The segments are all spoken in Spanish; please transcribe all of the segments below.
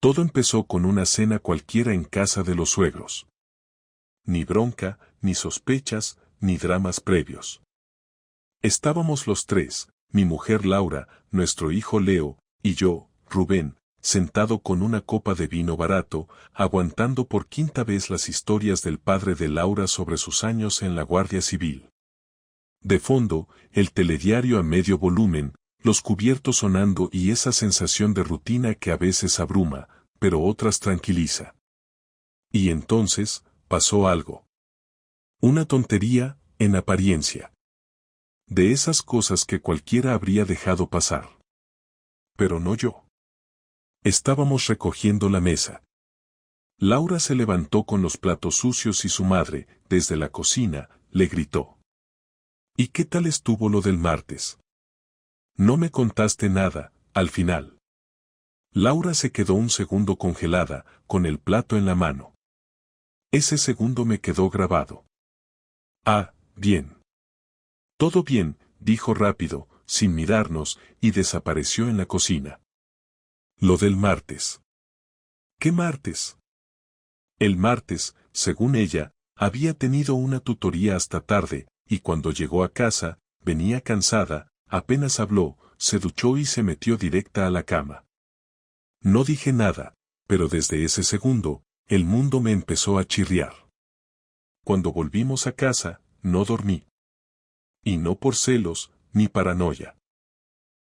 Todo empezó con una cena cualquiera en casa de los suegros. Ni bronca, ni sospechas, ni dramas previos. Estábamos los tres, mi mujer Laura, nuestro hijo Leo, y yo, Rubén, sentado con una copa de vino barato, aguantando por quinta vez las historias del padre de Laura sobre sus años en la Guardia Civil. De fondo, el telediario a medio volumen, los cubiertos sonando y esa sensación de rutina que a veces abruma, pero otras tranquiliza. Y entonces, pasó algo. Una tontería, en apariencia. De esas cosas que cualquiera habría dejado pasar. Pero no yo. Estábamos recogiendo la mesa. Laura se levantó con los platos sucios y su madre, desde la cocina, le gritó. ¿Y qué tal estuvo lo del martes? No me contaste nada, al final. Laura se quedó un segundo congelada, con el plato en la mano. Ese segundo me quedó grabado. Ah, bien. Todo bien, dijo rápido, sin mirarnos, y desapareció en la cocina. Lo del martes. ¿Qué martes? El martes, según ella, había tenido una tutoría hasta tarde, y cuando llegó a casa, venía cansada, apenas habló, se duchó y se metió directa a la cama. No dije nada, pero desde ese segundo, el mundo me empezó a chirriar. Cuando volvimos a casa, no dormí. Y no por celos, ni paranoia.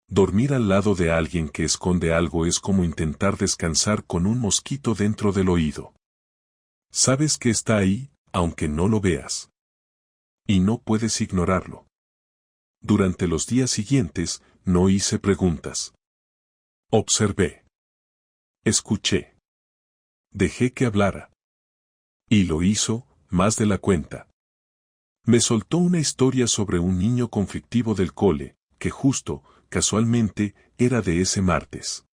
Dormir al lado de alguien que esconde algo es como intentar descansar con un mosquito dentro del oído. Sabes que está ahí, aunque no lo veas. Y no puedes ignorarlo. Durante los días siguientes, no hice preguntas. Observé. Escuché. Dejé que hablara. Y lo hizo, más de la cuenta. Me soltó una historia sobre un niño conflictivo del cole, que justo, casualmente, era de ese martes.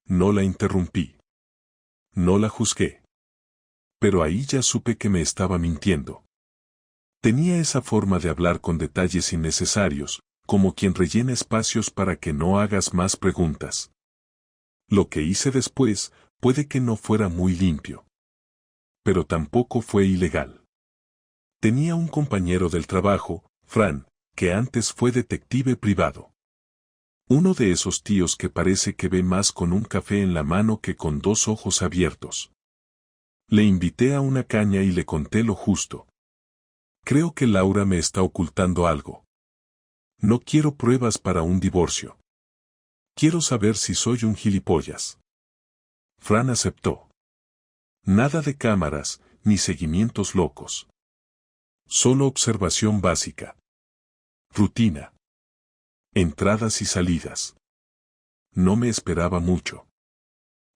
No la interrumpí. No la juzgué. Pero ahí ya supe que me estaba mintiendo. Tenía esa forma de hablar con detalles innecesarios, como quien rellena espacios para que no hagas más preguntas. Lo que hice después, puede que no fuera muy limpio. Pero tampoco fue ilegal. Tenía un compañero del trabajo, Fran, que antes fue detective privado. Uno de esos tíos que parece que ve más con un café en la mano que con dos ojos abiertos. Le invité a una caña y le conté lo justo. Creo que Laura me está ocultando algo. No quiero pruebas para un divorcio. Quiero saber si soy un gilipollas. Fran aceptó. Nada de cámaras, ni seguimientos locos. Solo observación básica. Rutina. Entradas y salidas. No me esperaba mucho.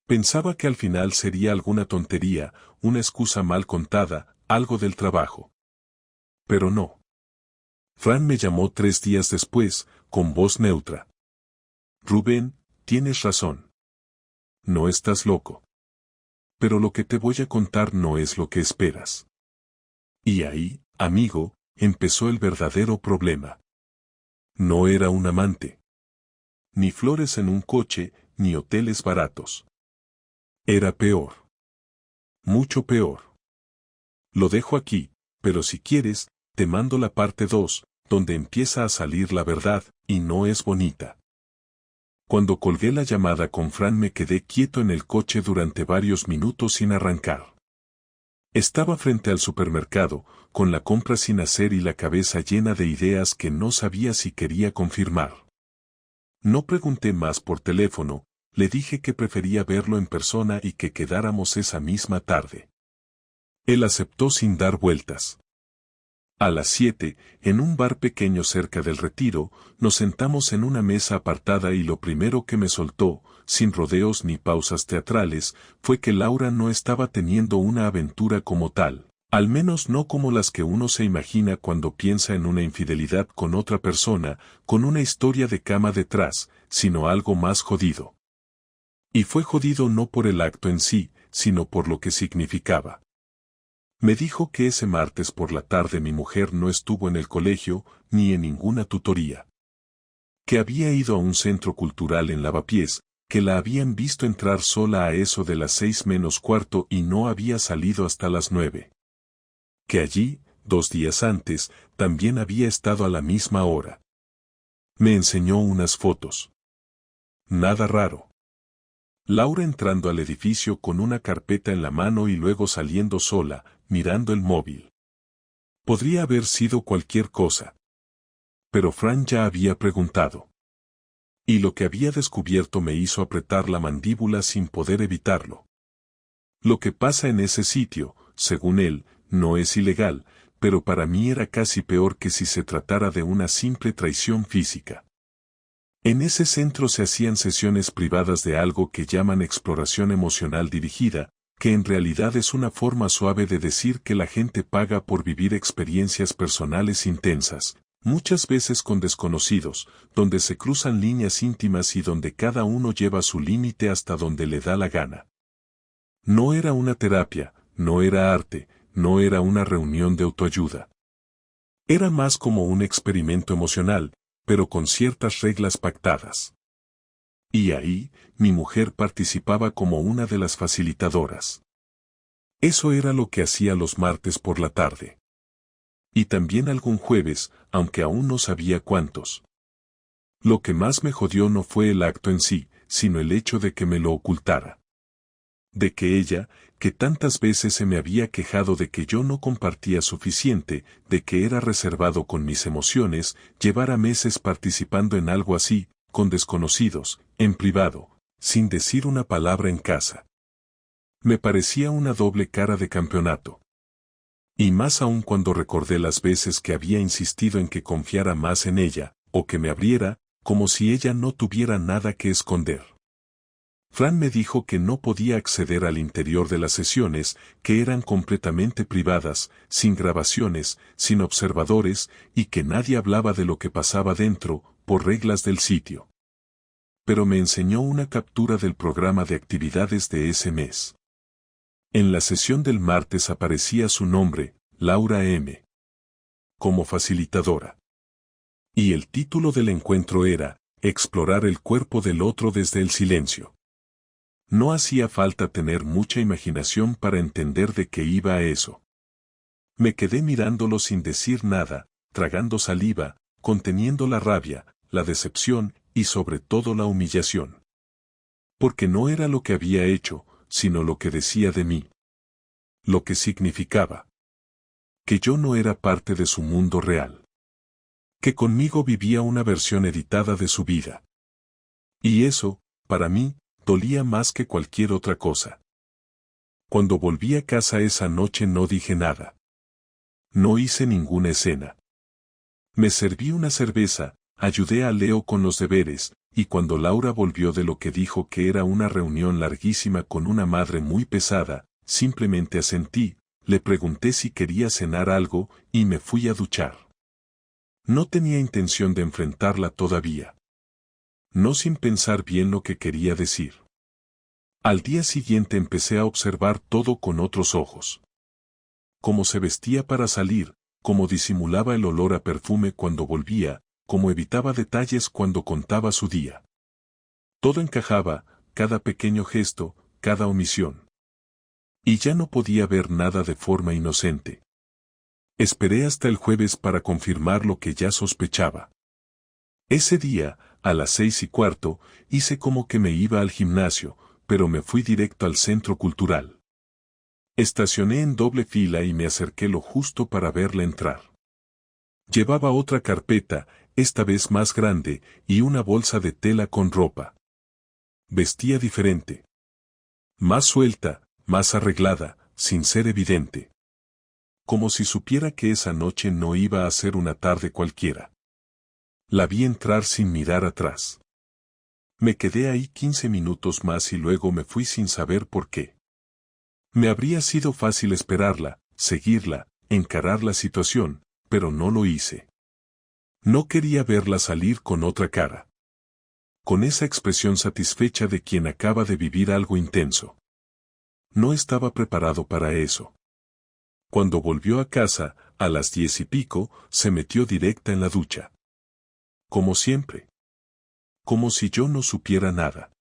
Pensaba que al final sería alguna tontería, una excusa mal contada, algo del trabajo. Pero no. Fran me llamó 3 días después, con voz neutra. Rubén, tienes razón. No estás loco. Pero lo que te voy a contar no es lo que esperas. Y ahí, amigo, empezó el verdadero problema. No era un amante. Ni flores en un coche, ni hoteles baratos. Era peor. Mucho peor. Lo dejo aquí, pero si quieres, te mando la parte 2, donde empieza a salir la verdad, y no es bonita. Cuando colgué la llamada con Fran me quedé quieto en el coche durante varios minutos sin arrancar. Estaba frente al supermercado, con la compra sin hacer y la cabeza llena de ideas que no sabía si quería confirmar. No pregunté más por teléfono, le dije que prefería verlo en persona y que quedáramos esa misma tarde. Él aceptó sin dar vueltas. A las 7, en un bar pequeño cerca del Retiro, nos sentamos en una mesa apartada y lo primero que me soltó, sin rodeos ni pausas teatrales, fue que Laura no estaba teniendo una aventura como tal, al menos no como las que uno se imagina cuando piensa en una infidelidad con otra persona, con una historia de cama detrás, sino algo más jodido. Y fue jodido no por el acto en sí, sino por lo que significaba. Me dijo que ese martes por la tarde mi mujer no estuvo en el colegio, ni en ninguna tutoría. Que había ido a un centro cultural en Lavapiés, que la habían visto entrar sola a eso de las 6:45 y no había salido hasta las 9. Que allí, 2 días antes, también había estado a la misma hora. Me enseñó unas fotos. Nada raro. Laura entrando al edificio con una carpeta en la mano y luego saliendo sola, mirando el móvil. Podría haber sido cualquier cosa. Pero Fran ya había preguntado. Y lo que había descubierto me hizo apretar la mandíbula sin poder evitarlo. Lo que pasa en ese sitio, según él, no es ilegal, pero para mí era casi peor que si se tratara de una simple traición física. En ese centro se hacían sesiones privadas de algo que llaman exploración emocional dirigida, que en realidad es una forma suave de decir que la gente paga por vivir experiencias personales intensas, muchas veces con desconocidos, donde se cruzan líneas íntimas y donde cada uno lleva su límite hasta donde le da la gana. No era una terapia, no era arte, no era una reunión de autoayuda. Era más como un experimento emocional, pero con ciertas reglas pactadas. Y ahí, mi mujer participaba como una de las facilitadoras. Eso era lo que hacía los martes por la tarde. Y también algún jueves, aunque aún no sabía cuántos. Lo que más me jodió no fue el acto en sí, sino el hecho de que me lo ocultara. De que ella, que tantas veces se me había quejado de que yo no compartía suficiente, de que era reservado con mis emociones, llevara meses participando en algo así, con desconocidos, en privado, sin decir una palabra en casa. Me parecía una doble cara de campeonato. Y más aún cuando recordé las veces que había insistido en que confiara más en ella, o que me abriera, como si ella no tuviera nada que esconder. Fran me dijo que no podía acceder al interior de las sesiones, que eran completamente privadas, sin grabaciones, sin observadores, y que nadie hablaba de lo que pasaba dentro, por reglas del sitio. Pero me enseñó una captura del programa de actividades de ese mes. En la sesión del martes aparecía su nombre, Laura M. como facilitadora. Y el título del encuentro era, Explorar el cuerpo del otro desde el silencio. No hacía falta tener mucha imaginación para entender de qué iba a eso. Me quedé mirándolo sin decir nada, tragando saliva, conteniendo la rabia, la decepción y sobre todo la humillación. Porque no era lo que había hecho, sino lo que decía de mí. Lo que significaba. Que yo no era parte de su mundo real. Que conmigo vivía una versión editada de su vida. Y eso, para mí, dolía más que cualquier otra cosa. Cuando volví a casa esa noche no dije nada. No hice ninguna escena. Me serví una cerveza, ayudé a Leo con los deberes, y cuando Laura volvió de lo que dijo que era una reunión larguísima con una madre muy pesada, simplemente asentí, le pregunté si quería cenar algo, y me fui a duchar. No tenía intención de enfrentarla todavía. No sin pensar bien lo que quería decir. Al día siguiente empecé a observar todo con otros ojos. Cómo se vestía para salir, cómo disimulaba el olor a perfume cuando volvía, cómo evitaba detalles cuando contaba su día. Todo encajaba, cada pequeño gesto, cada omisión. Y ya no podía ver nada de forma inocente. Esperé hasta el jueves para confirmar lo que ya sospechaba. Ese día, a las 6:15, hice como que me iba al gimnasio, pero me fui directo al centro cultural. Estacioné en doble fila y me acerqué lo justo para verla entrar. Llevaba otra carpeta, esta vez más grande, y una bolsa de tela con ropa. Vestía diferente. Más suelta, más arreglada, sin ser evidente. Como si supiera que esa noche no iba a ser una tarde cualquiera. La vi entrar sin mirar atrás. Me quedé ahí 15 minutos más y luego me fui sin saber por qué. Me habría sido fácil esperarla, seguirla, encarar la situación, pero no lo hice. No quería verla salir con otra cara. Con esa expresión satisfecha de quien acaba de vivir algo intenso. No estaba preparado para eso. Cuando volvió a casa, a las 10:00, se metió directa en la ducha. Como siempre. Como si yo no supiera nada.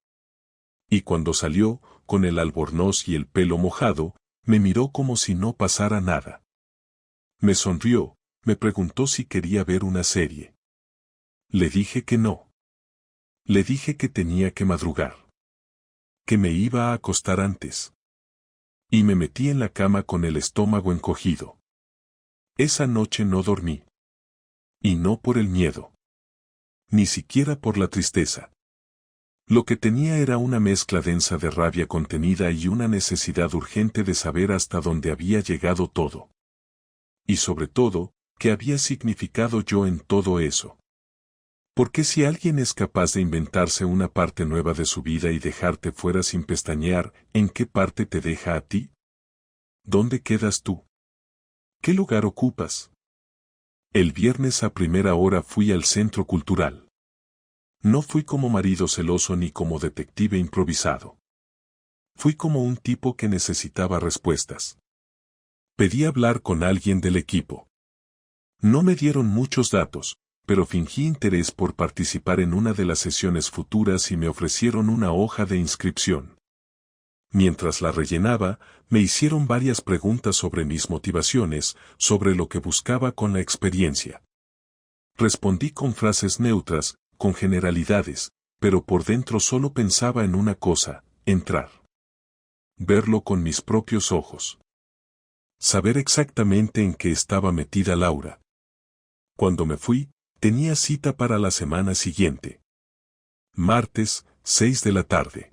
Y cuando salió, con el albornoz y el pelo mojado, me miró como si no pasara nada. Me sonrió, me preguntó si quería ver una serie. Le dije que no. Le dije que tenía que madrugar. Que me iba a acostar antes. Y me metí en la cama con el estómago encogido. Esa noche no dormí. Y no por el miedo. Ni siquiera por la tristeza. Lo que tenía era una mezcla densa de rabia contenida y una necesidad urgente de saber hasta dónde había llegado todo. Y sobre todo, ¿qué había significado yo en todo eso? Porque si alguien es capaz de inventarse una parte nueva de su vida y dejarte fuera sin pestañear, ¿en qué parte te deja a ti? ¿Dónde quedas tú? ¿Qué lugar ocupas? El viernes a primera hora fui al centro cultural. No fui como marido celoso ni como detective improvisado. Fui como un tipo que necesitaba respuestas. Pedí hablar con alguien del equipo. No me dieron muchos datos, pero fingí interés por participar en una de las sesiones futuras y me ofrecieron una hoja de inscripción. Mientras la rellenaba, me hicieron varias preguntas sobre mis motivaciones, sobre lo que buscaba con la experiencia. Respondí con frases neutras, con generalidades, pero por dentro solo pensaba en una cosa: entrar. Verlo con mis propios ojos. Saber exactamente en qué estaba metida Laura. Cuando me fui, tenía cita para la semana siguiente. Martes, 6 de la tarde.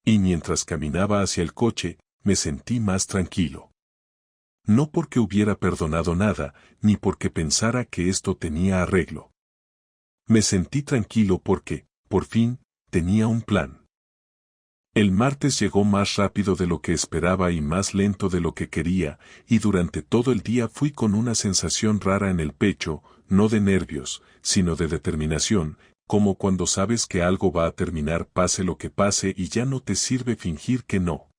Y mientras caminaba hacia el coche, me sentí más tranquilo. No porque hubiera perdonado nada, ni porque pensara que esto tenía arreglo. Me sentí tranquilo porque, por fin, tenía un plan. El martes llegó más rápido de lo que esperaba y más lento de lo que quería, y durante todo el día fui con una sensación rara en el pecho, no de nervios, sino de determinación, como cuando sabes que algo va a terminar pase lo que pase y ya no te sirve fingir que no.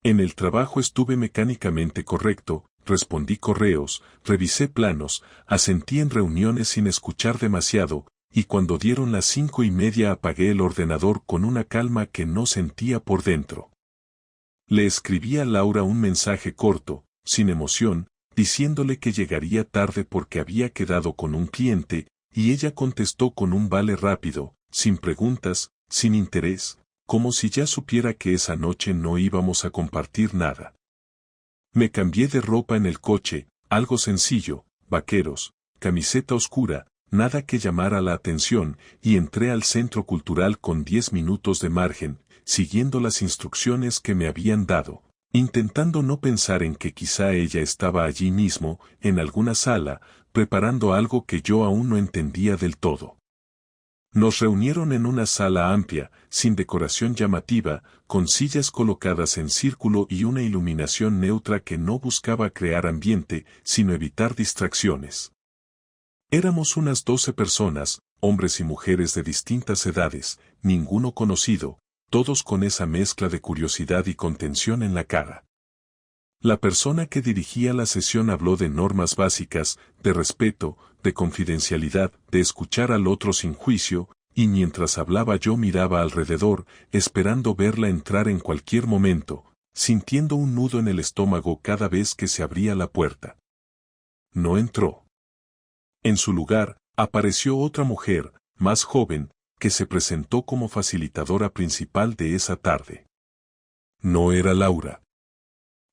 En el trabajo estuve mecánicamente correcto, respondí correos, revisé planos, asentí en reuniones sin escuchar demasiado, y cuando dieron las 5:30 apagué el ordenador con una calma que no sentía por dentro. Le escribí a Laura un mensaje corto, sin emoción, diciéndole que llegaría tarde porque había quedado con un cliente, y ella contestó con un vale rápido, sin preguntas, sin interés, como si ya supiera que esa noche no íbamos a compartir nada. Me cambié de ropa en el coche, algo sencillo, vaqueros, camiseta oscura, nada que llamara la atención, y entré al centro cultural con 10 minutos de margen, siguiendo las instrucciones que me habían dado, intentando no pensar en que quizá ella estaba allí mismo, en alguna sala, preparando algo que yo aún no entendía del todo. Nos reunieron en una sala amplia, sin decoración llamativa, con sillas colocadas en círculo y una iluminación neutra que no buscaba crear ambiente, sino evitar distracciones. Éramos unas 12 personas, hombres y mujeres de distintas edades, ninguno conocido, todos con esa mezcla de curiosidad y contención en la cara. La persona que dirigía la sesión habló de normas básicas, de respeto, de confidencialidad, de escuchar al otro sin juicio, y mientras hablaba yo miraba alrededor, esperando verla entrar en cualquier momento, sintiendo un nudo en el estómago cada vez que se abría la puerta. No entró. En su lugar, apareció otra mujer, más joven, que se presentó como facilitadora principal de esa tarde. No era Laura.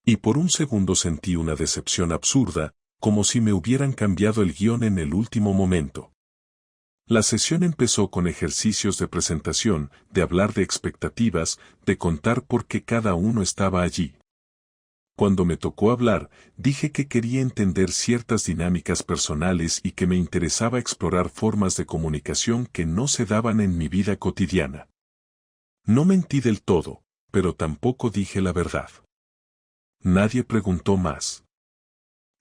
Y por un segundo sentí una decepción absurda, como si me hubieran cambiado el guión en el último momento. La sesión empezó con ejercicios de presentación, de hablar de expectativas, de contar por qué cada uno estaba allí. Cuando me tocó hablar, dije que quería entender ciertas dinámicas personales y que me interesaba explorar formas de comunicación que no se daban en mi vida cotidiana. No mentí del todo, pero tampoco dije la verdad. Nadie preguntó más.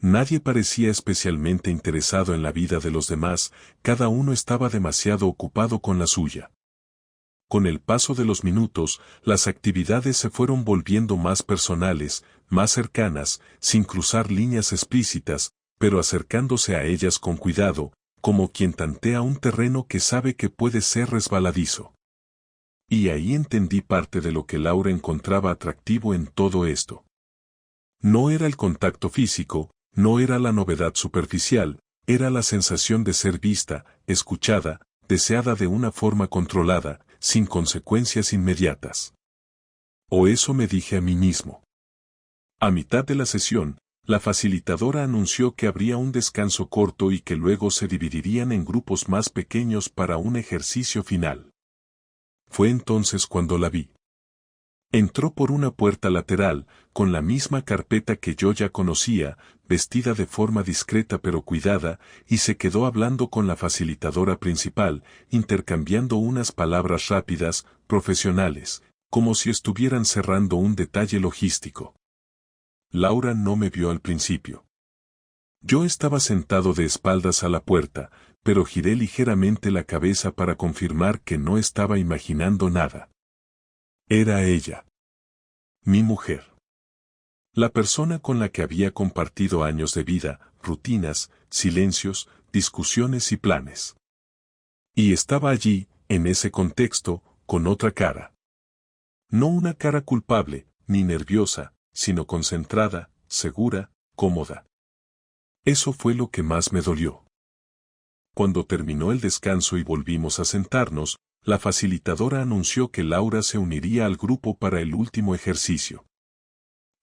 Nadie parecía especialmente interesado en la vida de los demás, cada uno estaba demasiado ocupado con la suya. Con el paso de los minutos, las actividades se fueron volviendo más personales, más cercanas, sin cruzar líneas explícitas, pero acercándose a ellas con cuidado, como quien tantea un terreno que sabe que puede ser resbaladizo. Y ahí entendí parte de lo que Laura encontraba atractivo en todo esto. No era el contacto físico, no era la novedad superficial, era la sensación de ser vista, escuchada, deseada de una forma controlada, sin consecuencias inmediatas. O eso me dije a mí mismo. A mitad de la sesión, la facilitadora anunció que habría un descanso corto y que luego se dividirían en grupos más pequeños para un ejercicio final. Fue entonces cuando la vi. Entró por una puerta lateral, con la misma carpeta que yo ya conocía, vestida de forma discreta pero cuidada, y se quedó hablando con la facilitadora principal, intercambiando unas palabras rápidas, profesionales, como si estuvieran cerrando un detalle logístico. Laura no me vio al principio. Yo estaba sentado de espaldas a la puerta, pero giré ligeramente la cabeza para confirmar que no estaba imaginando nada. Era ella. Mi mujer. La persona con la que había compartido años de vida, rutinas, silencios, discusiones y planes. Y estaba allí, en ese contexto, con otra cara. No una cara culpable, ni nerviosa, sino concentrada, segura, cómoda. Eso fue lo que más me dolió. Cuando terminó el descanso y volvimos a sentarnos, la facilitadora anunció que Laura se uniría al grupo para el último ejercicio.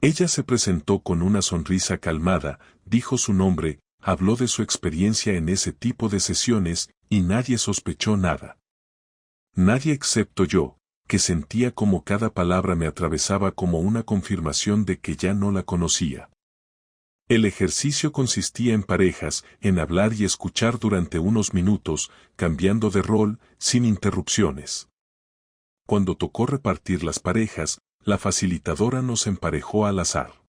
Ella se presentó con una sonrisa calmada, dijo su nombre, habló de su experiencia en ese tipo de sesiones, y nadie sospechó nada. Nadie excepto yo, que sentía como cada palabra me atravesaba como una confirmación de que ya no la conocía. El ejercicio consistía en parejas, en hablar y escuchar durante unos minutos, cambiando de rol, sin interrupciones. Cuando tocó repartir las parejas, la facilitadora nos emparejó al azar.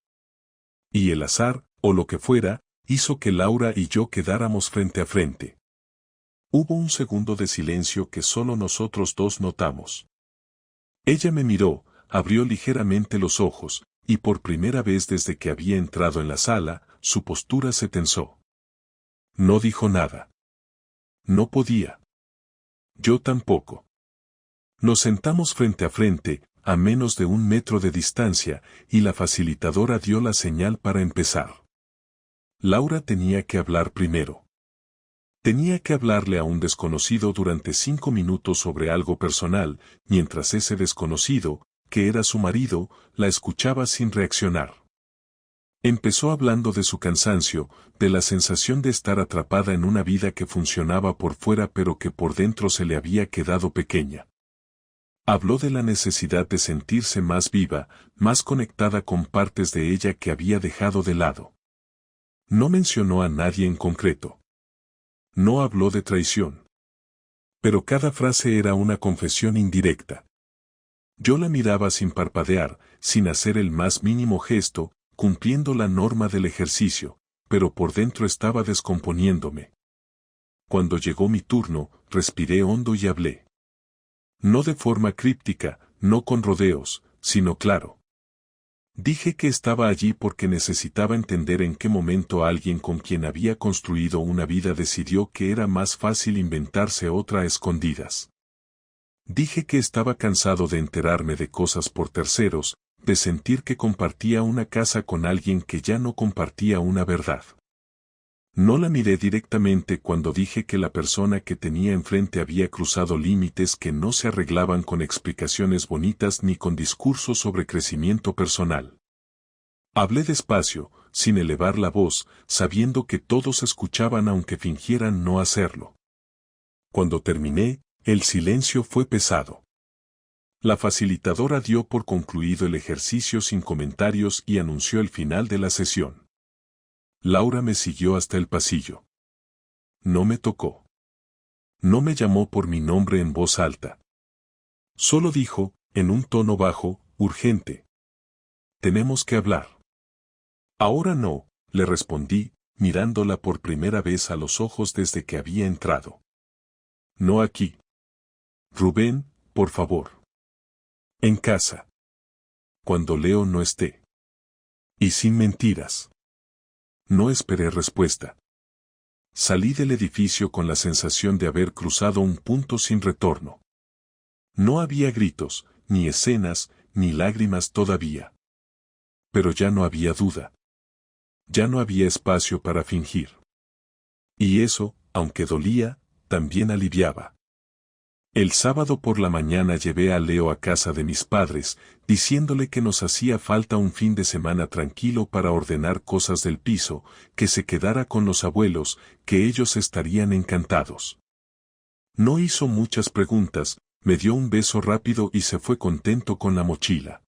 Y el azar, o lo que fuera, hizo que Laura y yo quedáramos frente a frente. Hubo un segundo de silencio que solo nosotros dos notamos. Ella me miró, abrió ligeramente los ojos, y por primera vez desde que había entrado en la sala, su postura se tensó. No dijo nada. No podía. Yo tampoco. Nos sentamos frente a frente, a menos de 1 metro de distancia, y la facilitadora dio la señal para empezar. Laura tenía que hablar primero. Tenía que hablarle a un desconocido durante 5 minutos sobre algo personal, mientras ese desconocido, que era su marido, la escuchaba sin reaccionar. Empezó hablando de su cansancio, de la sensación de estar atrapada en una vida que funcionaba por fuera pero que por dentro se le había quedado pequeña. Habló de la necesidad de sentirse más viva, más conectada con partes de ella que había dejado de lado. No mencionó a nadie en concreto. No habló de traición. Pero cada frase era una confesión indirecta. Yo la miraba sin parpadear, sin hacer el más mínimo gesto, cumpliendo la norma del ejercicio, pero por dentro estaba descomponiéndome. Cuando llegó mi turno, respiré hondo y hablé. No de forma críptica, no con rodeos, sino claro. Dije que estaba allí porque necesitaba entender en qué momento alguien con quien había construido una vida decidió que era más fácil inventarse otra a escondidas. Dije que estaba cansado de enterarme de cosas por terceros, de sentir que compartía una casa con alguien que ya no compartía una verdad. No la miré directamente cuando dije que la persona que tenía enfrente había cruzado límites que no se arreglaban con explicaciones bonitas ni con discursos sobre crecimiento personal. Hablé despacio, sin elevar la voz, sabiendo que todos escuchaban aunque fingieran no hacerlo. Cuando terminé, el silencio fue pesado. La facilitadora dio por concluido el ejercicio sin comentarios y anunció el final de la sesión. Laura me siguió hasta el pasillo. No me tocó. No me llamó por mi nombre en voz alta. Solo dijo, en un tono bajo, urgente. Tenemos que hablar. Ahora no, le respondí, mirándola por primera vez a los ojos desde que había entrado. No aquí. Rubén, por favor. En casa. Cuando Leo no esté. Y sin mentiras. No esperé respuesta. Salí del edificio con la sensación de haber cruzado un punto sin retorno. No había gritos, ni escenas, ni lágrimas todavía. Pero ya no había duda. Ya no había espacio para fingir. Y eso, aunque dolía, también aliviaba. El sábado por la mañana llevé a Leo a casa de mis padres, diciéndole que nos hacía falta un fin de semana tranquilo para ordenar cosas del piso, que se quedara con los abuelos, que ellos estarían encantados. No hizo muchas preguntas, me dio un beso rápido y se fue contento con la mochila.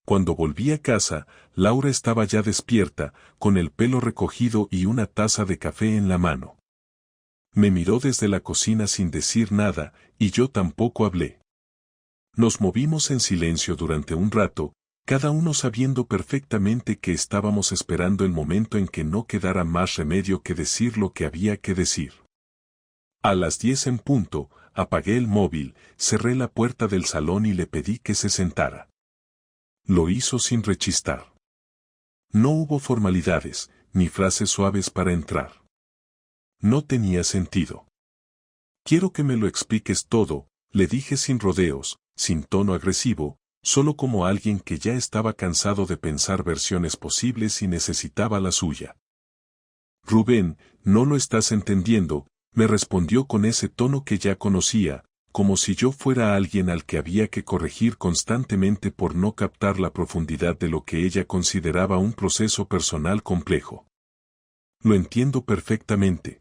Cuando volví a casa, Laura estaba ya despierta, con el pelo recogido y una taza de café en la mano. Me miró desde la cocina sin decir nada, y yo tampoco hablé. Nos movimos en silencio durante un rato, cada uno sabiendo perfectamente que estábamos esperando el momento en que no quedara más remedio que decir lo que había que decir. A las 10 en punto, apagué el móvil, cerré la puerta del salón y le pedí que se sentara. Lo hizo sin rechistar. No hubo formalidades, ni frases suaves para entrar. No tenía sentido. Quiero que me lo expliques todo, le dije sin rodeos, sin tono agresivo, solo como alguien que ya estaba cansado de pensar versiones posibles y necesitaba la suya. Rubén, no lo estás entendiendo, me respondió con ese tono que ya conocía, como si yo fuera alguien al que había que corregir constantemente por no captar la profundidad de lo que ella consideraba un proceso personal complejo. Lo entiendo perfectamente.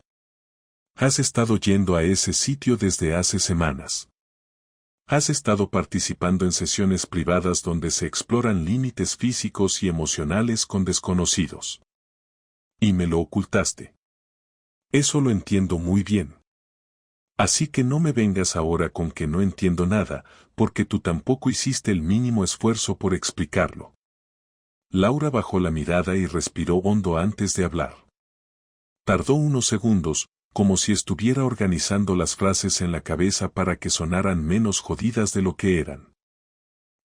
Has estado yendo a ese sitio desde hace semanas. Has estado participando en sesiones privadas donde se exploran límites físicos y emocionales con desconocidos. Y me lo ocultaste. Eso lo entiendo muy bien. Así que no me vengas ahora con que no entiendo nada, porque tú tampoco hiciste el mínimo esfuerzo por explicarlo. Laura bajó la mirada y respiró hondo antes de hablar. Tardó unos segundos, como si estuviera organizando las frases en la cabeza para que sonaran menos jodidas de lo que eran.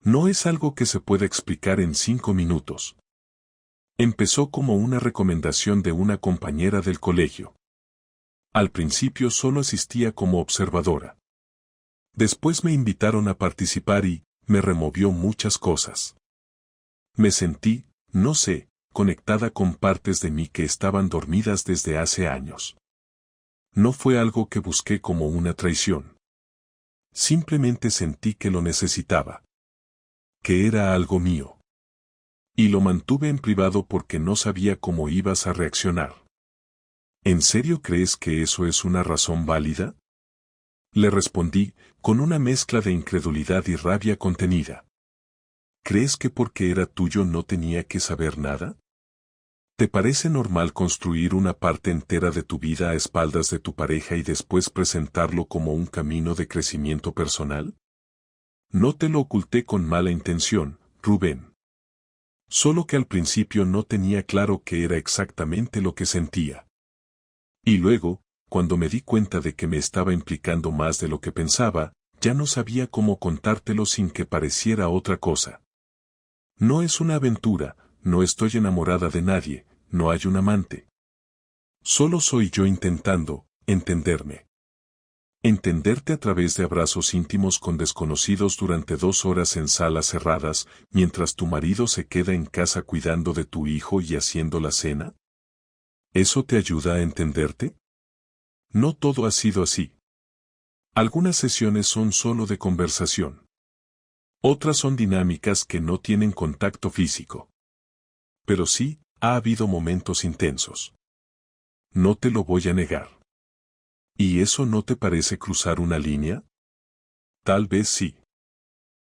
No es algo que se pueda explicar en 5 minutos. Empezó como una recomendación de una compañera del colegio. Al principio solo asistía como observadora. Después me invitaron a participar y me removió muchas cosas. Me sentí, no sé, conectada con partes de mí que estaban dormidas desde hace años. No fue algo que busqué como una traición. Simplemente sentí que lo necesitaba. Que era algo mío. Y lo mantuve en privado porque no sabía cómo ibas a reaccionar. ¿En serio crees que eso es una razón válida? Le respondí, con una mezcla de incredulidad y rabia contenida. ¿Crees que porque era tuyo no tenía que saber nada? ¿Te parece normal construir una parte entera de tu vida a espaldas de tu pareja y después presentarlo como un camino de crecimiento personal? No te lo oculté con mala intención, Rubén. Solo que al principio no tenía claro qué era exactamente lo que sentía. Y luego, cuando me di cuenta de que me estaba implicando más de lo que pensaba, ya no sabía cómo contártelo sin que pareciera otra cosa. No es una aventura, no estoy enamorada de nadie, no hay un amante. Solo soy yo intentando entenderme. Entenderte a través de abrazos íntimos con desconocidos durante 2 horas en salas cerradas, mientras tu marido se queda en casa cuidando de tu hijo y haciendo la cena. ¿Eso te ayuda a entenderte? No todo ha sido así. Algunas sesiones son solo de conversación. Otras son dinámicas que no tienen contacto físico. Pero sí, ha habido momentos intensos. No te lo voy a negar. ¿Y eso no te parece cruzar una línea? Tal vez sí.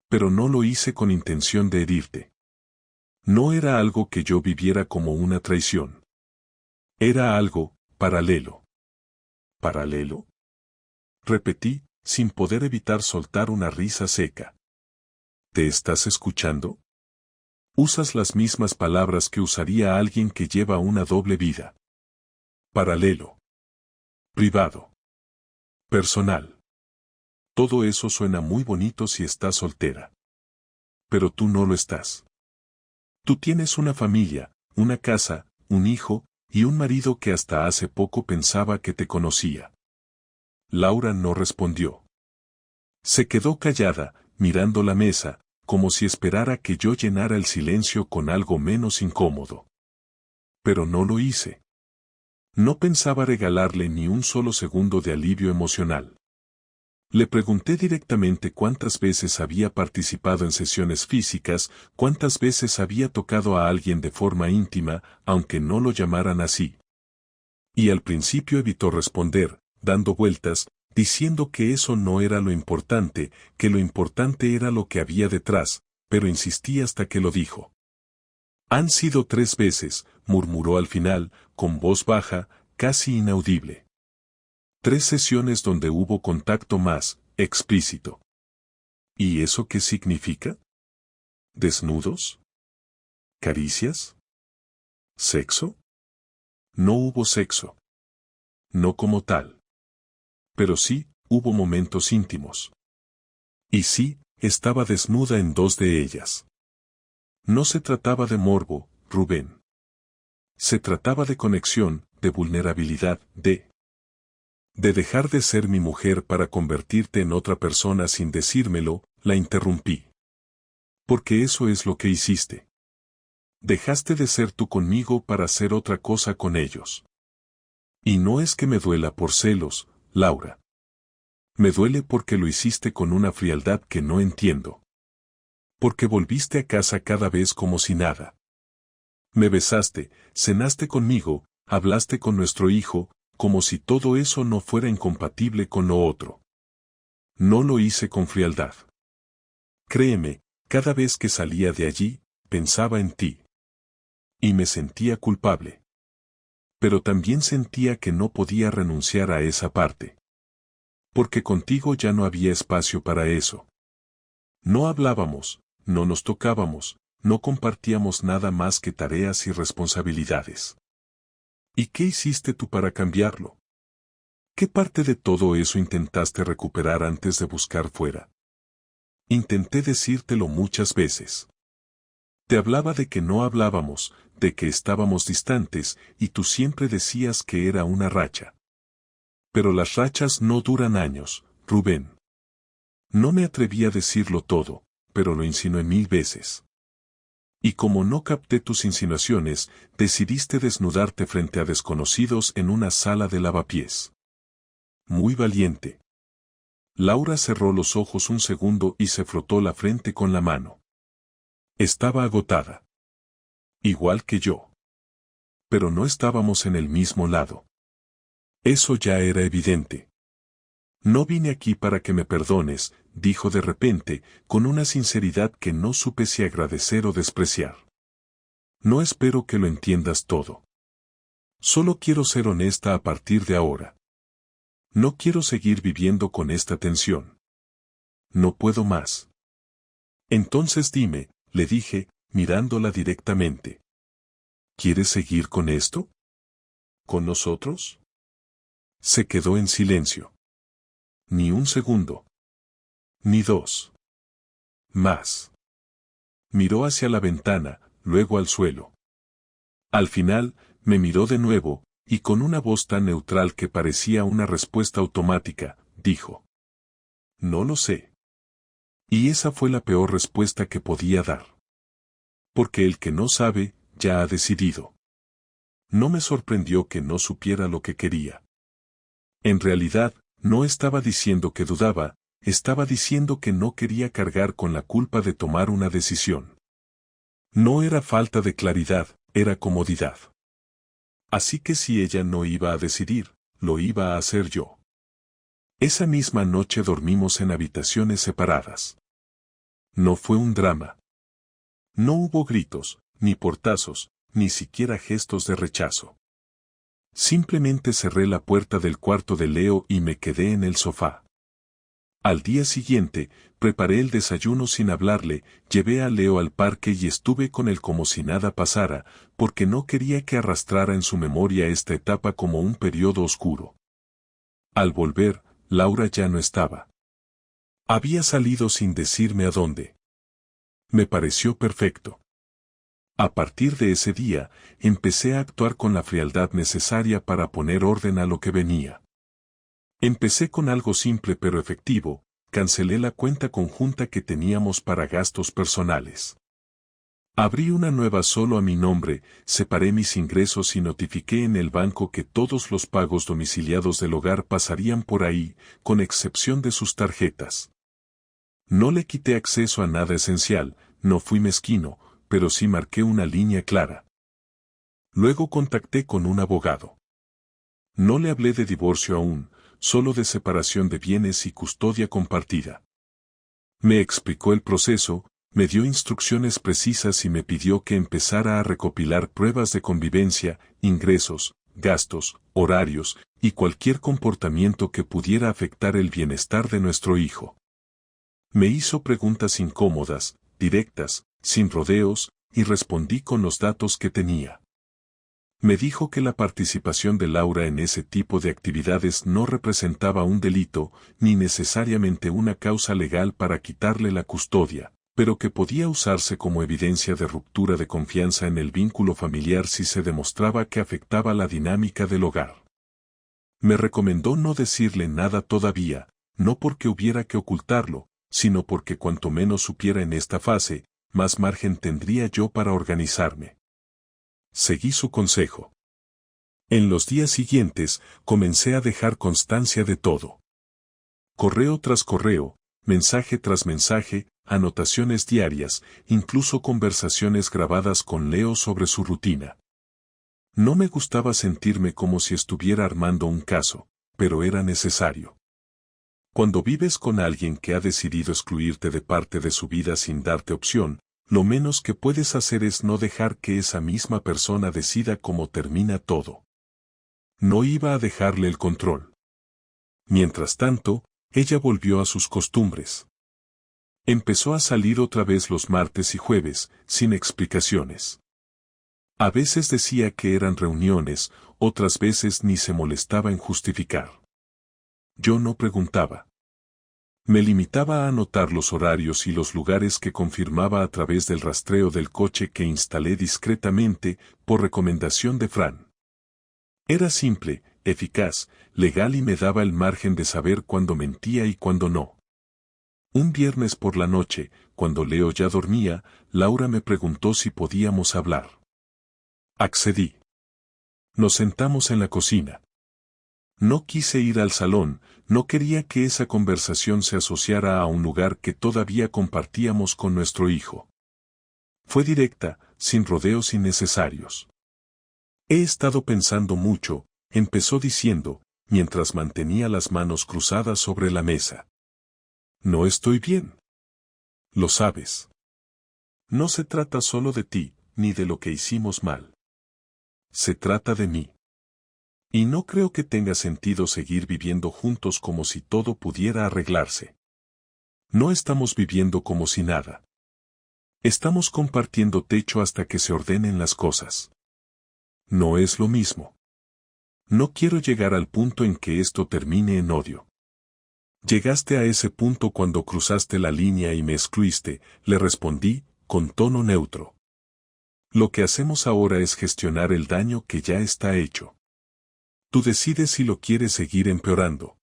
Pero no lo hice con intención de herirte. No era algo que yo viviera como una traición. Era algo paralelo. ¿Paralelo? Repetí, sin poder evitar soltar una risa seca. ¿Te estás escuchando? Usas las mismas palabras que usaría alguien que lleva una doble vida. Paralelo. Privado. Personal. Todo eso suena muy bonito si estás soltera. Pero tú no lo estás. Tú tienes una familia, una casa, un hijo, y un marido que hasta hace poco pensaba que te conocía. Laura no respondió. Se quedó callada, mirando la mesa, como si esperara que yo llenara el silencio con algo menos incómodo. Pero no lo hice. No pensaba regalarle ni un solo segundo de alivio emocional. Le pregunté directamente cuántas veces había participado en sesiones físicas, cuántas veces había tocado a alguien de forma íntima, aunque no lo llamaran así. Y al principio evitó responder, dando vueltas, diciendo que eso no era lo importante, que lo importante era lo que había detrás, pero insistí hasta que lo dijo. Han sido 3 veces, murmuró al final, con voz baja, casi inaudible. 3 sesiones donde hubo contacto más explícito. ¿Y eso qué significa? ¿Desnudos? ¿Caricias? ¿Sexo? No hubo sexo. No como tal. Pero sí, hubo momentos íntimos. Y sí, estaba desnuda en 2 de ellas. No se trataba de morbo, Rubén. Se trataba de conexión, de vulnerabilidad, de dejar de ser mi mujer para convertirte en otra persona sin decírmelo, la interrumpí. Porque eso es lo que hiciste. Dejaste de ser tú conmigo para hacer otra cosa con ellos. Y no es que me duela por celos, Laura. Me duele porque lo hiciste con una frialdad que no entiendo. Porque volviste a casa cada vez como si nada. Me besaste, cenaste conmigo, hablaste con nuestro hijo, como si todo eso no fuera incompatible con lo otro. No lo hice con frialdad. Créeme, cada vez que salía de allí, pensaba en ti. Y me sentía culpable. Pero también sentía que no podía renunciar a esa parte. Porque contigo ya no había espacio para eso. No hablábamos, no nos tocábamos, no compartíamos nada más que tareas y responsabilidades. ¿Y qué hiciste tú para cambiarlo? ¿Qué parte de todo eso intentaste recuperar antes de buscar fuera? Intenté decírtelo muchas veces. Te hablaba de que no hablábamos, de que estábamos distantes, y tú siempre decías que era una racha. Pero las rachas no duran años, Rubén. No me atreví a decirlo todo, pero lo insinué 1000 veces. Y como no capté tus insinuaciones, decidiste desnudarte frente a desconocidos en una sala de lavapiés. Muy valiente. Laura cerró los ojos un segundo y se frotó la frente con la mano. Estaba agotada. Igual que yo. Pero no estábamos en el mismo lado. Eso ya era evidente. No vine aquí para que me perdones, dijo de repente, con una sinceridad que no supe si agradecer o despreciar. No espero que lo entiendas todo. Solo quiero ser honesta a partir de ahora. No quiero seguir viviendo con esta tensión. No puedo más. Entonces dime, le dije, mirándola directamente. ¿Quieres seguir con esto? ¿Con nosotros? Se quedó en silencio. Ni un segundo. Ni 2. Más. Miró hacia la ventana, luego al suelo. Al final, me miró de nuevo, y con una voz tan neutral que parecía una respuesta automática, dijo. No lo sé. Y esa fue la peor respuesta que podía dar. Porque el que no sabe, ya ha decidido. No me sorprendió que no supiera lo que quería. En realidad, no estaba diciendo que dudaba, estaba diciendo que no quería cargar con la culpa de tomar una decisión. No era falta de claridad, era comodidad. Así que si ella no iba a decidir, lo iba a hacer yo. Esa misma noche dormimos en habitaciones separadas. No fue un drama. No hubo gritos, ni portazos, ni siquiera gestos de rechazo. Simplemente cerré la puerta del cuarto de Leo y me quedé en el sofá. Al día siguiente, preparé el desayuno sin hablarle, llevé a Leo al parque y estuve con él como si nada pasara, porque no quería que arrastrara en su memoria esta etapa como un periodo oscuro. Al volver, Laura ya no estaba. Había salido sin decirme a dónde. Me pareció perfecto. A partir de ese día, empecé a actuar con la frialdad necesaria para poner orden a lo que venía. Empecé con algo simple pero efectivo, cancelé la cuenta conjunta que teníamos para gastos personales. Abrí una nueva solo a mi nombre, separé mis ingresos y notifiqué en el banco que todos los pagos domiciliados del hogar pasarían por ahí, con excepción de sus tarjetas. No le quité acceso a nada esencial, no fui mezquino, pero sí marqué una línea clara. Luego contacté con un abogado. No le hablé de divorcio aún, solo de separación de bienes y custodia compartida. Me explicó el proceso, me dio instrucciones precisas y me pidió que empezara a recopilar pruebas de convivencia, ingresos, gastos, horarios y cualquier comportamiento que pudiera afectar el bienestar de nuestro hijo. Me hizo preguntas incómodas, directas, sin rodeos, y respondí con los datos que tenía. Me dijo que la participación de Laura en ese tipo de actividades no representaba un delito, ni necesariamente una causa legal para quitarle la custodia, pero que podía usarse como evidencia de ruptura de confianza en el vínculo familiar si se demostraba que afectaba la dinámica del hogar. Me recomendó no decirle nada todavía, no porque hubiera que ocultarlo, sino porque cuanto menos supiera en esta fase, más margen tendría yo para organizarme. Seguí su consejo. En los días siguientes, comencé a dejar constancia de todo. Correo tras correo, mensaje tras mensaje, anotaciones diarias, incluso conversaciones grabadas con Leo sobre su rutina. No me gustaba sentirme como si estuviera armando un caso, pero era necesario. Cuando vives con alguien que ha decidido excluirte de parte de su vida sin darte opción, lo menos que puedes hacer es no dejar que esa misma persona decida cómo termina todo. No iba a dejarle el control. Mientras tanto, ella volvió a sus costumbres. Empezó a salir otra vez los martes y jueves, sin explicaciones. A veces decía que eran reuniones, otras veces ni se molestaba en justificar. Yo no preguntaba. Me limitaba a anotar los horarios y los lugares que confirmaba a través del rastreo del coche que instalé discretamente, por recomendación de Fran. Era simple, eficaz, legal y me daba el margen de saber cuándo mentía y cuándo no. Un viernes por la noche, cuando Leo ya dormía, Laura me preguntó si podíamos hablar. Accedí. Nos sentamos en la cocina. No quise ir al salón, no quería que esa conversación se asociara a un lugar que todavía compartíamos con nuestro hijo. Fue directa, sin rodeos innecesarios. He estado pensando mucho, empezó diciendo, mientras mantenía las manos cruzadas sobre la mesa. No estoy bien. Lo sabes. No se trata solo de ti, ni de lo que hicimos mal. Se trata de mí. Y no creo que tenga sentido seguir viviendo juntos como si todo pudiera arreglarse. No estamos viviendo como si nada. Estamos compartiendo techo hasta que se ordenen las cosas. No es lo mismo. No quiero llegar al punto en que esto termine en odio. Llegaste a ese punto cuando cruzaste la línea y me excluiste, le respondí, con tono neutro. Lo que hacemos ahora es gestionar el daño que ya está hecho. Tú decides si lo quieres seguir empeorando.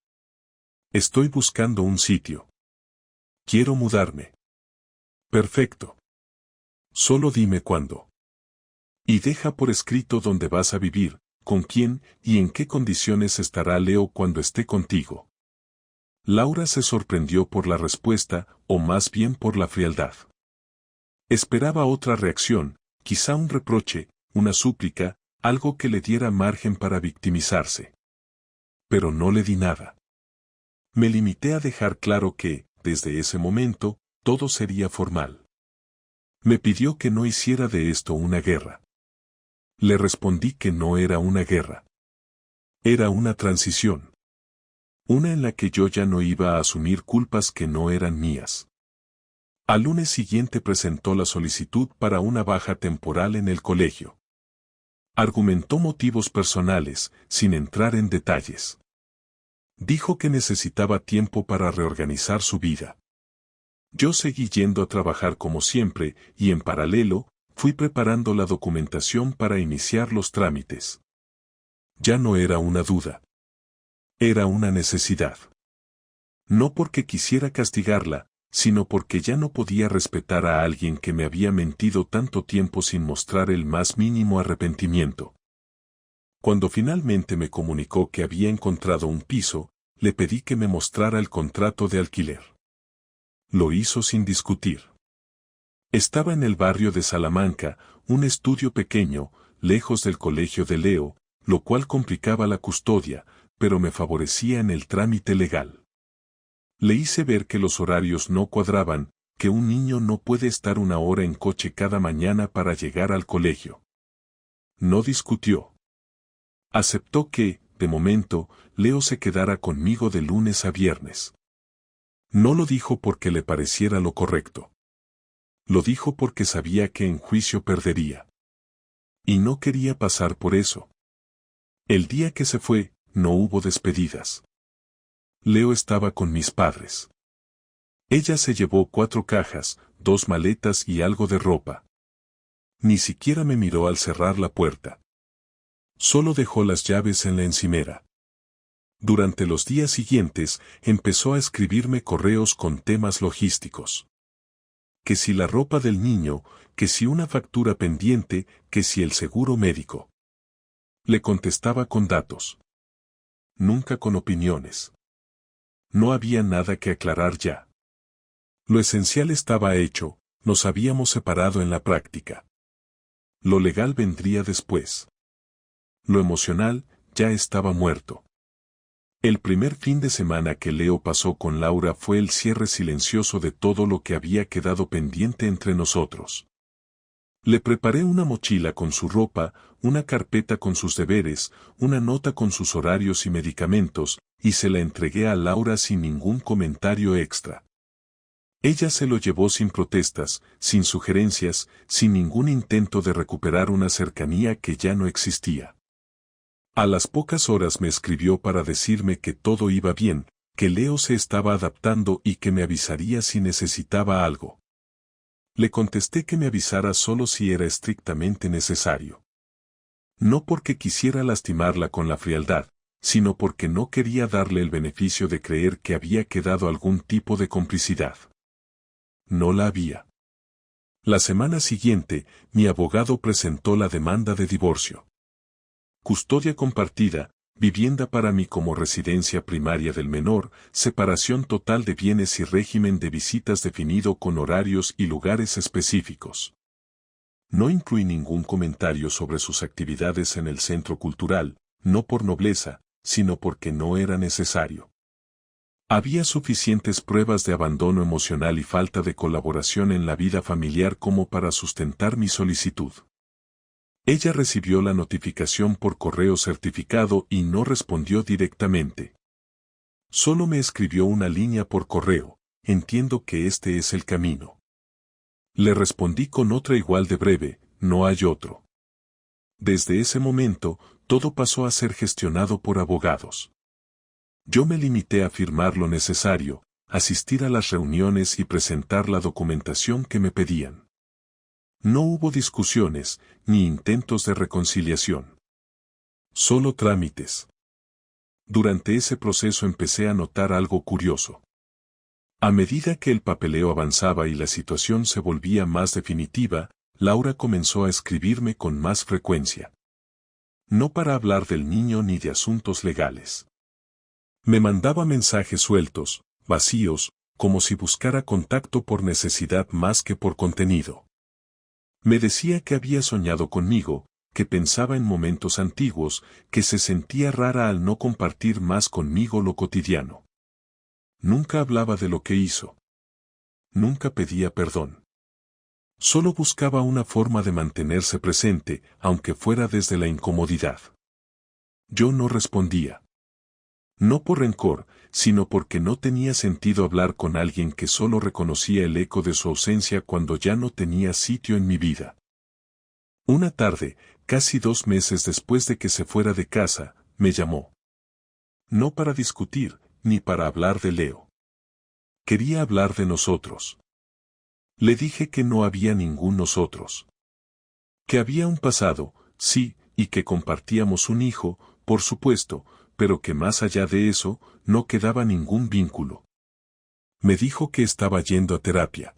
Estoy buscando un sitio. Quiero mudarme. Perfecto. Solo dime cuándo. Y deja por escrito dónde vas a vivir, con quién y en qué condiciones estará Leo cuando esté contigo. Laura se sorprendió por la respuesta, o más bien por la frialdad. Esperaba otra reacción, quizá un reproche, una súplica, algo que le diera margen para victimizarse. Pero no le di nada. Me limité a dejar claro que, desde ese momento, todo sería formal. Me pidió que no hiciera de esto una guerra. Le respondí que no era una guerra. Era una transición. Una en la que yo ya no iba a asumir culpas que no eran mías. Al lunes siguiente presentó la solicitud para una baja temporal en el colegio. Argumentó motivos personales, sin entrar en detalles. Dijo que necesitaba tiempo para reorganizar su vida. Yo seguí yendo a trabajar como siempre, y en paralelo, fui preparando la documentación para iniciar los trámites. Ya no era una duda. Era una necesidad. No porque quisiera castigarla, sino porque ya no podía respetar a alguien que me había mentido tanto tiempo sin mostrar el más mínimo arrepentimiento. Cuando finalmente me comunicó que había encontrado un piso, le pedí que me mostrara el contrato de alquiler. Lo hizo sin discutir. Estaba en el barrio de Salamanca, un estudio pequeño, lejos del colegio de Leo, lo cual complicaba la custodia, pero me favorecía en el trámite legal. Le hice ver que los horarios no cuadraban, que un niño no puede estar 1 hora en coche cada mañana para llegar al colegio. No discutió. Aceptó que, de momento, Leo se quedara conmigo de lunes a viernes. No lo dijo porque le pareciera lo correcto. Lo dijo porque sabía que en juicio perdería. Y no quería pasar por eso. El día que se fue, no hubo despedidas. Leo estaba con mis padres. Ella se llevó 4 cajas, 2 maletas y algo de ropa. Ni siquiera me miró al cerrar la puerta. Solo dejó las llaves en la encimera. Durante los días siguientes, empezó a escribirme correos con temas logísticos. Que si la ropa del niño, que si una factura pendiente, que si el seguro médico. Le contestaba con datos. Nunca con opiniones. No había nada que aclarar ya. Lo esencial estaba hecho, nos habíamos separado en la práctica. Lo legal vendría después. Lo emocional ya estaba muerto. El primer fin de semana que Leo pasó con Laura fue el cierre silencioso de todo lo que había quedado pendiente entre nosotros. Le preparé una mochila con su ropa, una carpeta con sus deberes, una nota con sus horarios y medicamentos, y se la entregué a Laura sin ningún comentario extra. Ella se lo llevó sin protestas, sin sugerencias, sin ningún intento de recuperar una cercanía que ya no existía. A las pocas horas me escribió para decirme que todo iba bien, que Leo se estaba adaptando y que me avisaría si necesitaba algo. Le contesté que me avisara solo si era estrictamente necesario. No porque quisiera lastimarla con la frialdad, sino porque no quería darle el beneficio de creer que había quedado algún tipo de complicidad. No la había. La semana siguiente, mi abogado presentó la demanda de divorcio. Custodia compartida, vivienda para mí como residencia primaria del menor, separación total de bienes y régimen de visitas definido con horarios y lugares específicos. No incluí ningún comentario sobre sus actividades en el centro cultural, no por nobleza, sino porque no era necesario. Había suficientes pruebas de abandono emocional y falta de colaboración en la vida familiar como para sustentar mi solicitud. Ella recibió la notificación por correo certificado y no respondió directamente. Solo me escribió una línea por correo, entiendo que este es el camino. Le respondí con otra igual de breve, no hay otro. Desde ese momento, todo pasó a ser gestionado por abogados. Yo me limité a firmar lo necesario, asistir a las reuniones y presentar la documentación que me pedían. No hubo discusiones, ni intentos de reconciliación. Solo trámites. Durante ese proceso empecé a notar algo curioso. A medida que el papeleo avanzaba y la situación se volvía más definitiva, Laura comenzó a escribirme con más frecuencia. No para hablar del niño ni de asuntos legales. Me mandaba mensajes sueltos, vacíos, como si buscara contacto por necesidad más que por contenido. Me decía que había soñado conmigo, que pensaba en momentos antiguos, que se sentía rara al no compartir más conmigo lo cotidiano. Nunca hablaba de lo que hizo. Nunca pedía perdón. Solo buscaba una forma de mantenerse presente, aunque fuera desde la incomodidad. Yo no respondía. No por rencor, sino porque no tenía sentido hablar con alguien que solo reconocía el eco de su ausencia cuando ya no tenía sitio en mi vida. Una tarde, casi 2 meses después de que se fuera de casa, me llamó. No para discutir, ni para hablar de Leo. Quería hablar de nosotros. Le dije que no había ningún nosotros. Que había un pasado, sí, y que compartíamos un hijo, por supuesto, pero que más allá de eso, no quedaba ningún vínculo. Me dijo que estaba yendo a terapia.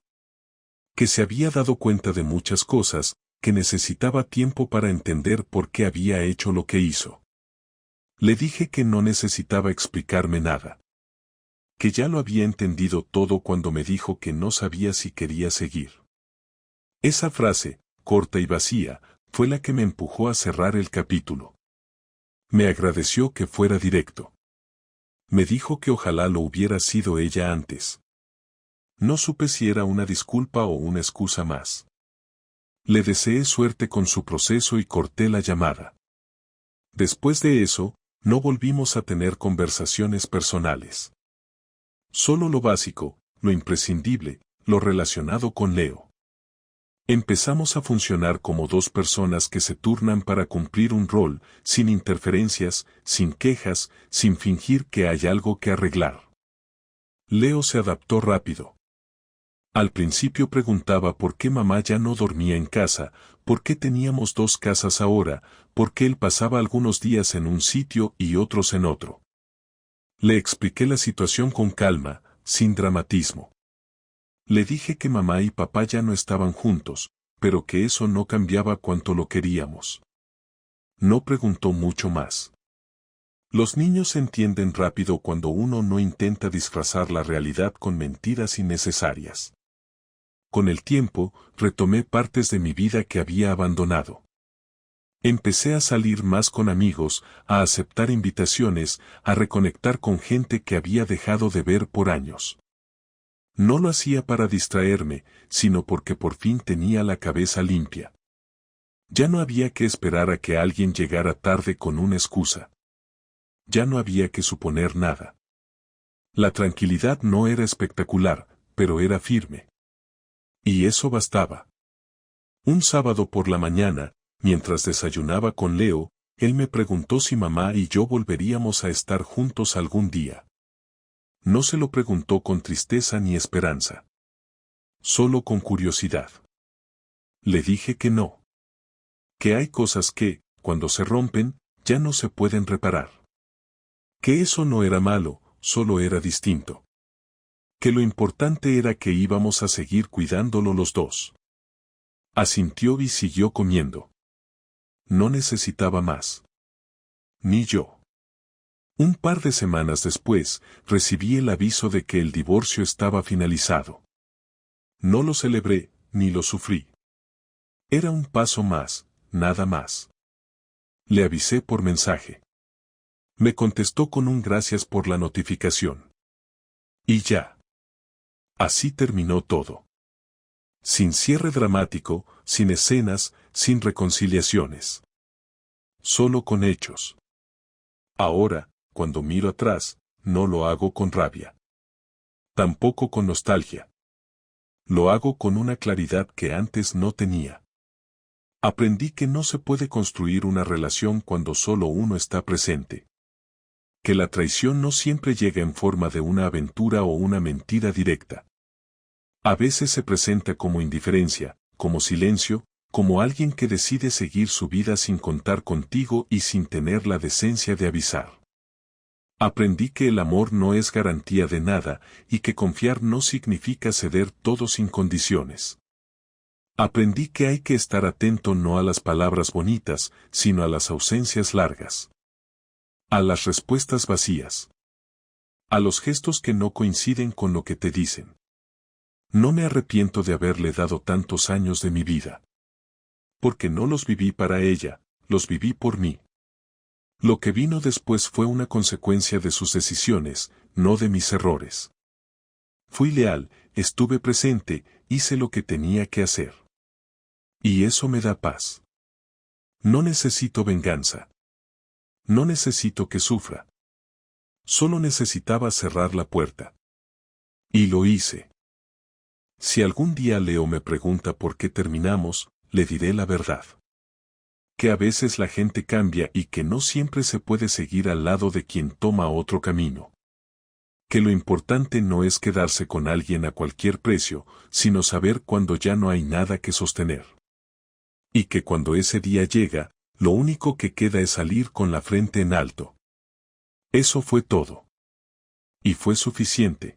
Que se había dado cuenta de muchas cosas, que necesitaba tiempo para entender por qué había hecho lo que hizo. Le dije que no necesitaba explicarme nada. Que ya lo había entendido todo cuando me dijo que no sabía si quería seguir. Esa frase, corta y vacía, fue la que me empujó a cerrar el capítulo. Me agradeció que fuera directo. Me dijo que ojalá lo hubiera sido ella antes. No supe si era una disculpa o una excusa más. Le deseé suerte con su proceso y corté la llamada. Después de eso, no volvimos a tener conversaciones personales. Solo lo básico, lo imprescindible, lo relacionado con Leo. Empezamos a funcionar como dos personas que se turnan para cumplir un rol, sin interferencias, sin quejas, sin fingir que hay algo que arreglar. Leo se adaptó rápido. Al principio preguntaba por qué mamá ya no dormía en casa, por qué teníamos dos casas ahora, por qué él pasaba algunos días en un sitio y otros en otro. Le expliqué la situación con calma, sin dramatismo. Le dije que mamá y papá ya no estaban juntos, pero que eso no cambiaba cuanto lo queríamos. No preguntó mucho más. Los niños entienden rápido cuando uno no intenta disfrazar la realidad con mentiras innecesarias. Con el tiempo, retomé partes de mi vida que había abandonado. Empecé a salir más con amigos, a aceptar invitaciones, a reconectar con gente que había dejado de ver por años. No lo hacía para distraerme, sino porque por fin tenía la cabeza limpia. Ya no había que esperar a que alguien llegara tarde con una excusa. Ya no había que suponer nada. La tranquilidad no era espectacular, pero era firme. Y eso bastaba. Un sábado por la mañana, mientras desayunaba con Leo, él me preguntó si mamá y yo volveríamos a estar juntos algún día. No se lo preguntó con tristeza ni esperanza. Solo con curiosidad. Le dije que no. Que hay cosas que, cuando se rompen, ya no se pueden reparar. Que eso no era malo, solo era distinto. Que lo importante era que íbamos a seguir cuidándolo los dos. Asintió y siguió comiendo. No necesitaba más. Ni yo. Un par de semanas después, recibí el aviso de que el divorcio estaba finalizado. No lo celebré, ni lo sufrí. Era un paso más, nada más. Le avisé por mensaje. Me contestó con un gracias por la notificación. Y ya. Así terminó todo. Sin cierre dramático, sin escenas, sin reconciliaciones. Solo con hechos. Ahora, cuando miro atrás, no lo hago con rabia. Tampoco con nostalgia. Lo hago con una claridad que antes no tenía. Aprendí que no se puede construir una relación cuando solo uno está presente. Que la traición no siempre llega en forma de una aventura o una mentira directa. A veces se presenta como indiferencia, como silencio, como alguien que decide seguir su vida sin contar contigo y sin tener la decencia de avisar. Aprendí que el amor no es garantía de nada y que confiar no significa ceder todo sin condiciones. Aprendí que hay que estar atento no a las palabras bonitas, sino a las ausencias largas. A las respuestas vacías. A los gestos que no coinciden con lo que te dicen. No me arrepiento de haberle dado tantos años de mi vida. Porque no los viví para ella, los viví por mí. Lo que vino después fue una consecuencia de sus decisiones, no de mis errores. Fui leal, estuve presente, hice lo que tenía que hacer. Y eso me da paz. No necesito venganza. No necesito que sufra. Solo necesitaba cerrar la puerta. Y lo hice. Si algún día Leo me pregunta por qué terminamos, le diré la verdad. Que a veces la gente cambia y que no siempre se puede seguir al lado de quien toma otro camino. Que lo importante no es quedarse con alguien a cualquier precio, sino saber cuando ya no hay nada que sostener. Y que cuando ese día llega, lo único que queda es salir con la frente en alto. Eso fue todo. Y fue suficiente.